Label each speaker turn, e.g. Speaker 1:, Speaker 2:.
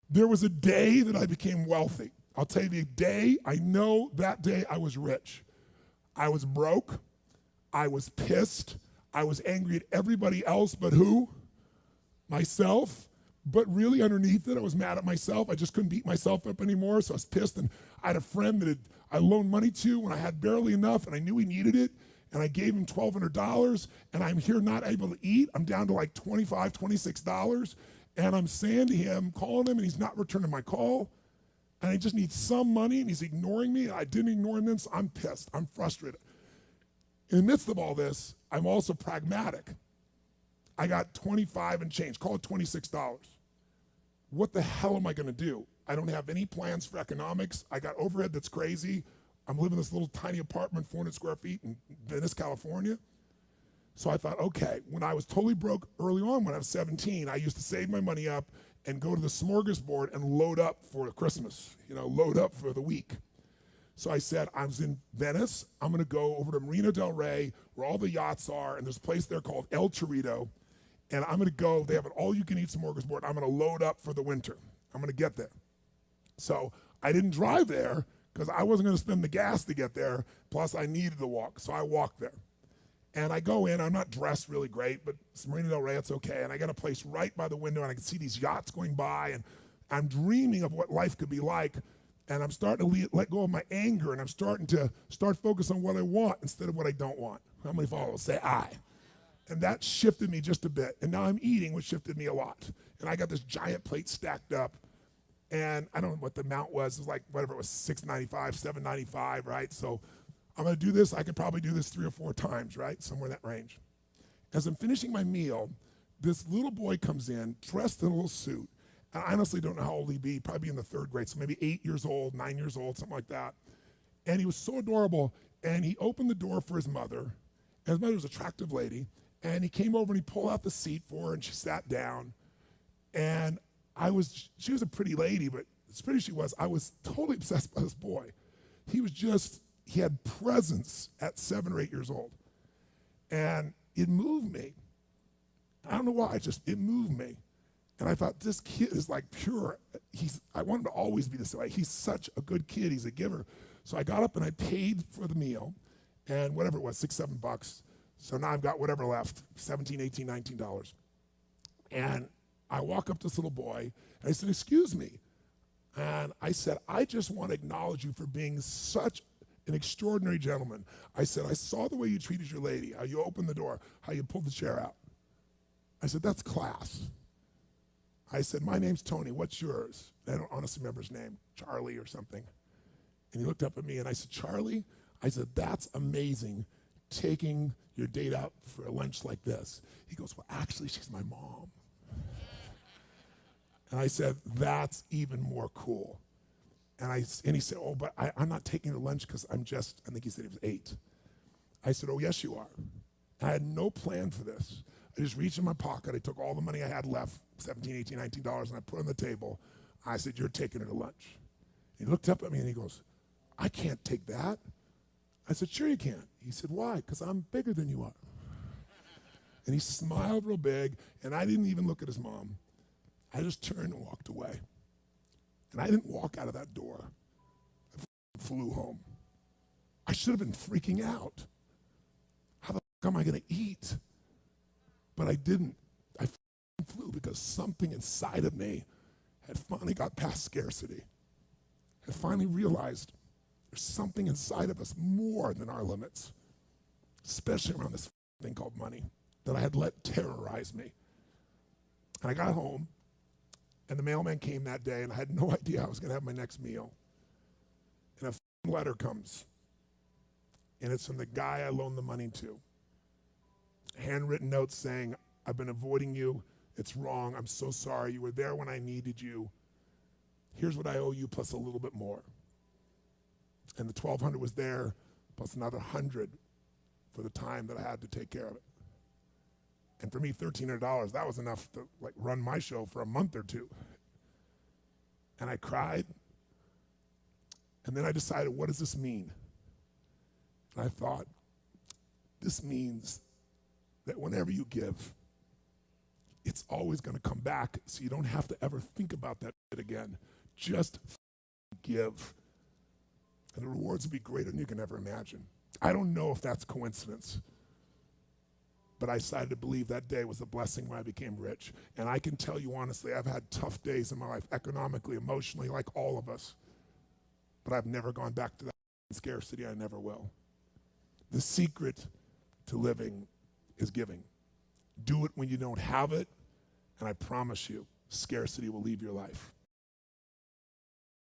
Speaker 1: There was a day that I became wealthy. I'll tell you the day, I know that day I was rich. I was broke, I was pissed, I was angry at everybody else but who? Myself. But really underneath it, I was mad at myself. I just couldn't beat myself up anymore, so I was pissed. And I had a friend that I loaned money to when I had barely enough, and I knew he needed it, and I gave him $1,200, and I'm here not able to eat. I'm down to like $25, $26, and I'm saying to him, calling him, and he's not returning my call, and I just need some money, and he's ignoring me. I didn't ignore him, so I'm pissed. I'm frustrated. In the midst of all this, I'm also pragmatic. I got 25 and change, call it $26. What the hell am I gonna do? I don't have any plans for economics. I got overhead that's crazy. I'm living in this little tiny apartment, 400 square feet in Venice, California. So I thought, okay, when I was totally broke early on when I was 17, I used to save my money up and go to the smorgasbord and load up for Christmas, load up for the week. So I said, I was in Venice, I'm gonna go over to Marina del Rey, where all the yachts are, and there's a place there called El Torito, and I'm gonna go, they have an all-you-can-eat smorgasbord, I'm gonna load up for the winter. I'm gonna get there. So I didn't drive there, because I wasn't gonna spend the gas to get there, plus I needed to walk, so I walked there. And I go in, I'm not dressed really great, but it's Marina del Rey, it's okay, and I got a place right by the window, and I can see these yachts going by, and I'm dreaming of what life could be like, and I'm starting to let go of my anger, and I'm starting to focus on what I want instead of what I don't want. How many follow? Say I. And that shifted me just a bit. And now I'm eating, which shifted me a lot. And I got this giant plate stacked up. And I don't know what the amount was. It was like, whatever it was, $6.95, $7.95, right? So I'm gonna do this. I could probably do this 3 or 4 times, right? Somewhere in that range. As I'm finishing my meal, this little boy comes in, dressed in a little suit. And I honestly don't know how old he'd be, probably in the 3rd grade, so maybe 8 years old, 9 years old, something like that. And he was so adorable. And he opened the door for his mother. And his mother was an attractive lady. And he came over and he pulled out the seat for her and she sat down. And she was a pretty lady, but as pretty as she was, I was totally obsessed by this boy. He had presence at 7 or 8 years old. And it moved me. I don't know why, it moved me. And I thought, this kid is like pure. I want him to always be this way. He's such a good kid, he's a giver. So I got up and I paid for the meal, and whatever it was, $6, $7. So now I've got whatever left, $17, $18, $19. And I walk up to this little boy, and I said, excuse me. And I said, I just want to acknowledge you for being such an extraordinary gentleman. I said, I saw the way you treated your lady, how you opened the door, how you pulled the chair out. I said, that's class. I said, my name's Tony, what's yours? I don't honestly remember his name, Charlie or something. And he looked up at me and I said, Charlie? I said, that's amazing, taking your date out for a lunch like this. He goes, well, actually, she's my mom. And I said, that's even more cool. And he said, oh, but I'm not taking her lunch because I think he said he was 8. I said, oh, yes, you are. I had no plan for this. I just reached in my pocket, I took all the money I had left, $17, $18, $19, and I put it on the table. I said, you're taking her to lunch. He looked up at me and he goes, I can't take that. I said, sure you can. He said, why? Because I'm bigger than you are. And he smiled real big, and I didn't even look at his mom. I just turned and walked away. And I didn't walk out of that door. I flew home. I should have been freaking out. How the fuck am I gonna eat? But I didn't. I flew because something inside of me had finally got past scarcity. Had finally realized there's something inside of us more than our limits, especially around this thing called money that I had let terrorize me. And I got home, and the mailman came that day, and I had no idea I was gonna have my next meal. And a letter comes, and it's from the guy I loaned the money to. Handwritten notes saying, I've been avoiding you, it's wrong, I'm so sorry, you were there when I needed you. Here's what I owe you plus a little bit more. And the $1,200 was there, plus another $100 for the time that I had to take care of it. And for me, $1,300, that was enough to run my show for a month or 2. And I cried, and then I decided, what does this mean? And I thought, this means that whenever you give, it's always going to come back, so you don't have to ever think about that again. Just give, and the rewards will be greater than you can ever imagine. I don't know if that's coincidence, but I decided to believe that day was a blessing when I became rich. And I can tell you honestly, I've had tough days in my life, economically, emotionally, like all of us. But I've never gone back to that scarcity. I never will. The secret to living is giving. Do it when you don't have it, and I promise you, scarcity will leave your life.